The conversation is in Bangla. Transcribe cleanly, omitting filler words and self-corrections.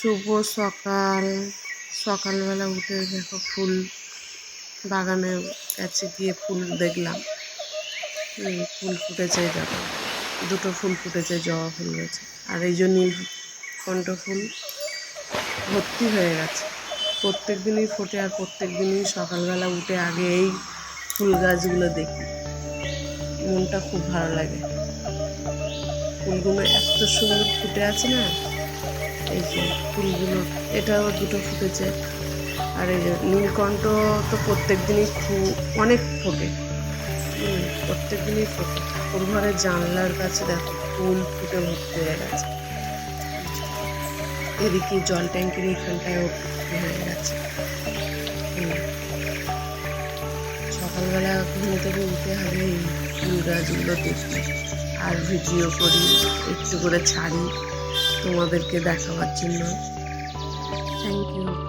শুভ সকাল। সকালবেলা উঠে দেখো ফুল বাগানের কাছে গিয়ে ফুল দেখলাম। ফুল ফুটেছে, দেখো দুটো ফুল ফুটেছে, জবা ফুল গেছে। আর এই যে নীলকণ্ঠ ফুল ভর্তি হয়ে গেছে। প্রত্যেক দিনই ফোটে, আর প্রত্যেক দিনই সকালবেলা উঠে আগে এই ফুল গাছগুলো দেখি, মনটা খুব ভালো লাগে। ফুলগুলো এত সুন্দর ফুটে আছে না, এই যে ফুলগুলো, এটাও দুটো ফুটেছে। আর এই যে নীলকণ্ঠ তো প্রত্যেক দিনই অনেক ফোটে, প্রত্যেক দিনই ফোটে। ওর ঘরের জানলার কাছে দেখো ফুল ফুটে ভর্তি হয়ে গেছে। এদিকে জল ট্যাঙ্কির এখানটায়ও হয়ে গেছে। সকালবেলা ঘুম থেকে উঠে আগে এই ফুল গাছগুলো দেখি আর ভিডিও করি, একটু করে ছাড়ি তোমাদেরকে দেখাবার জন্য। Thank you.